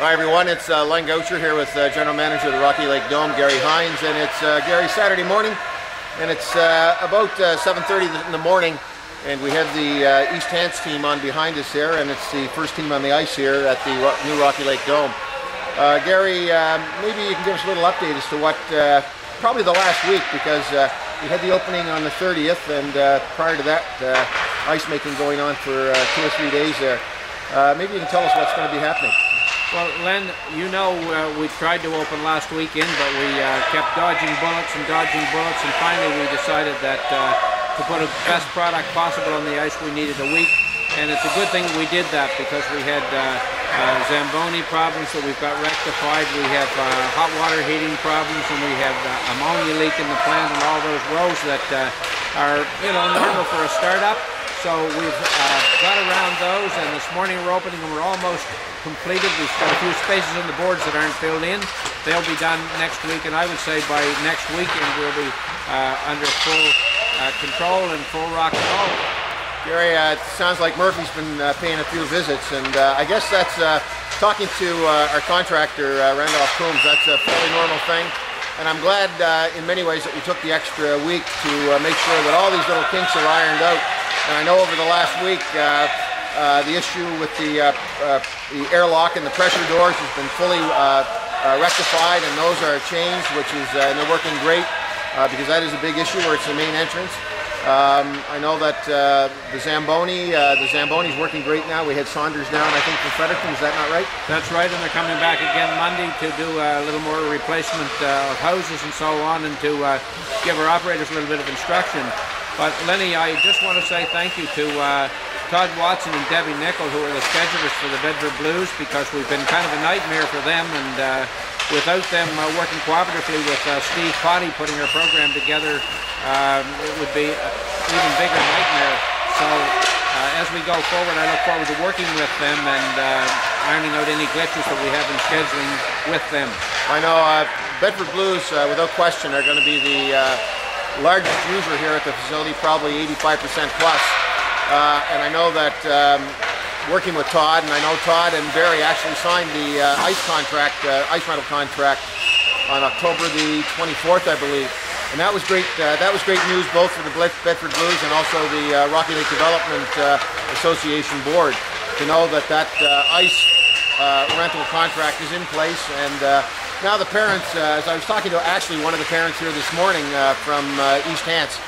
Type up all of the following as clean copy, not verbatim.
Hi everyone, it's Len Goucher here with General Manager of the Rocky Lake Dome, Gary Hants, and it's Gary's Saturday morning, and it's about 7:30 in the morning, and we have the East Hants team on behind us here, and it's the first team on the ice here at the new Rocky Lake Dome. Gary, maybe you can give us a little update as to what, probably the last week, because we had the opening on the 30th, and prior to that, ice making going on for 2 or 3 days there. Maybe you can tell us what's going to be happening. Well, Len, you know we tried to open last weekend, but we kept dodging bullets, and finally we decided that to put the best product possible on the ice, we needed a week. And it's a good thing we did that, because we had Zamboni problems that we've got rectified. We have hot water heating problems, and we have ammonia leak in the plant, and all those rows that are, you know, normal for a startup. So we've got around those, and this morning we're opening, and we're almost completed. We've got a few spaces in the boards that aren't filled in. They'll be done next week, and I would say by next weekend we'll be under full control and full rock and roll. Gary, it sounds like Murphy's been paying a few visits, and I guess that's talking to our contractor, Randolph Coombs. That's a fairly normal thing, and I'm glad in many ways that we took the extra week to make sure that all these little kinks are ironed out. And I know over the last week, the issue with the airlock and the pressure doors has been fully rectified, and those are changed, which is, and they're working great, because that is a big issue where it's the main entrance. I know that the Zamboni's working great now. We had Saunders down, I think, from Fredericton. Is that not right? That's right, and they're coming back again Monday to do a little more replacement of hoses and so on, and to give our operators a little bit of instruction. But Lenny, I just want to say thank you to Todd Watson and Debbie Nickel, who are the schedulers for the Bedford Blues, because we've been kind of a nightmare for them, and without them working cooperatively with Steve Potty putting our program together, it would be an even bigger nightmare. So as we go forward, I look forward to working with them and ironing out any glitches that we have in scheduling with them. I know Bedford Blues, without question, are going to be the largest user here at the facility, probably 85% plus. And I know that working with Todd, and I know Todd and Barry actually signed the ice rental contract on October the 24th, I believe. And that was great. That was great news both for the Bedford Blues and also the Rocky Lake Development Association board to know that ice rental contract is in place. And now the parents, as I was talking to actually one of the parents here this morning from East Hants,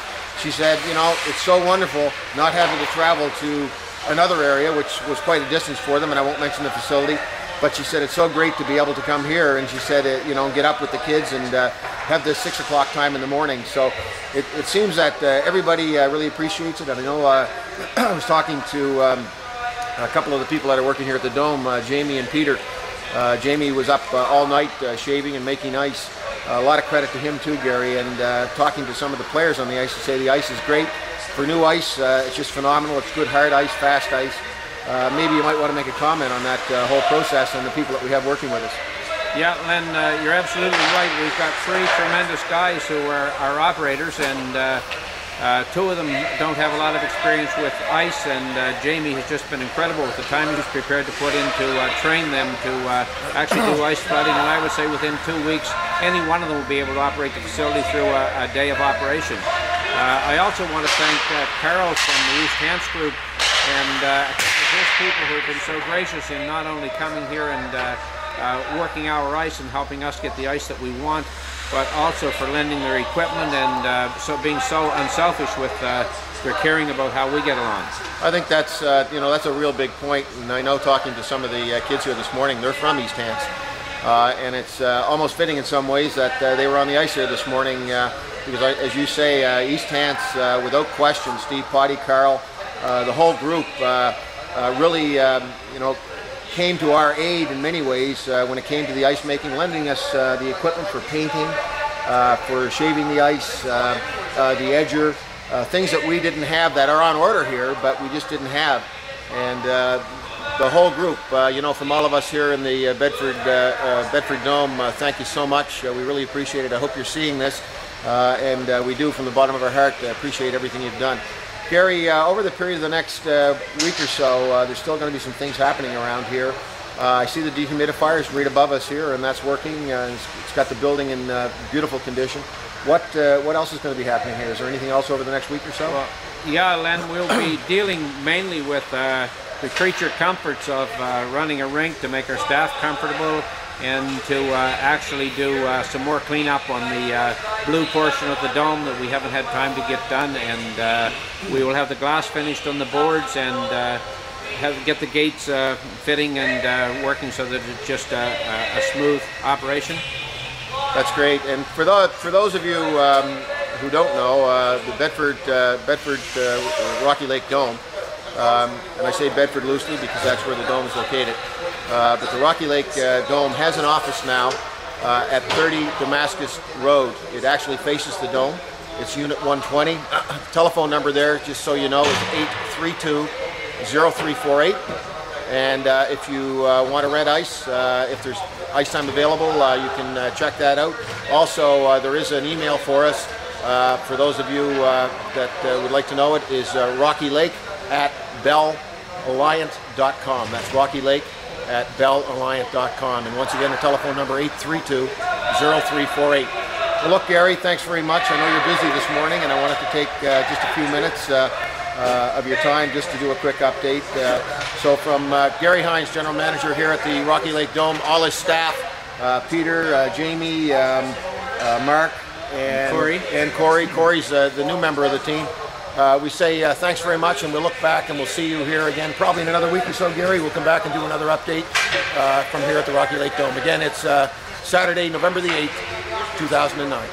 she said, you know, it's so wonderful not having to travel to another area, which was quite a distance for them, and I won't mention the facility, but she said it's so great to be able to come here, and she said, you know, get up with the kids and have this 6 o'clock time in the morning. So it seems that everybody really appreciates it. And I know I was talking to a couple of the people that are working here at the Dome, Jamie and Peter. Jamie was up all night shaving and making ice. A lot of credit to him too, Gary, and talking to some of the players on the ice to say the ice is great. For new ice, it's just phenomenal. It's good hard ice, fast ice. Maybe you might want to make a comment on that whole process and the people that we have working with us. Yeah, Len, you're absolutely right. We've got 3 tremendous guys who are our operators, and 2 of them don't have a lot of experience with ice, and Jamie has just been incredible with the time he's prepared to put in to train them to actually do ice flooding, and I would say within 2 weeks any one of them will be able to operate the facility through a day of operation. I also want to thank Carol from the East Hants group and those people who have been so gracious in not only coming here and working our ice and helping us get the ice that we want, but also for lending their equipment and so being so unselfish with their caring about how we get along. I think that's you know, that's a real big point, and I know talking to some of the kids here this morning, they're from East Hants, and it's almost fitting in some ways that they were on the ice here this morning because, as you say, East Hants, without question, Steve Potty, Carl, the whole group really you know, came to our aid in many ways when it came to the ice making, lending us the equipment for painting, for shaving the ice, the edger, things that we didn't have that are on order here, but we just didn't have. And the whole group, you know, from all of us here in the Bedford Dome, thank you so much. We really appreciate it. I hope you're seeing this, and we do from the bottom of our heart appreciate everything you've done. Gary, over the period of the next week or so, there's still going to be some things happening around here. I see the dehumidifiers right above us here, and that's working. It's got the building in beautiful condition. What else is going to be happening here? Is there anything else over the next week or so? Well, yeah, Len, we'll be dealing mainly with the creature comforts of running a rink to make our staff comfortable, and to actually do some more cleanup on the blue portion of the dome that we haven't had time to get done, and we will have the glass finished on the boards, and get the gates fitting and working so that it's just a smooth operation. That's great. And for those of you who don't know, the Bedford Rocky Lake Dome, and I say Bedford loosely because that's where the dome is located, but the Rocky Lake Dome has an office now at 30 Damascus Road. It actually faces the dome. It's Unit 120. Telephone number there, just so you know, is 832-0348. And if you want to rent ice, if there's ice time available, you can check that out. Also, there is an email for us. For those of you that would like to know it, is rockylake@bellalliant.com. That's rockylake@bellalliant.com. And once again, the telephone number 832-0348. Well, look, Gary, thanks very much. I know you're busy this morning, and I wanted to take just a few minutes of your time just to do a quick update. So from Gary Hants, General Manager here at the Rocky Lake Dome, all his staff, Peter, Jamie, Mark, and Corey. Corey's the new member of the team. We say thanks very much, and we'll look back and we'll see you here again probably in another week or so, Gary. We'll come back and do another update from here at the Rocky Lake Dome. Again, it's Saturday, November the 8th, 2009.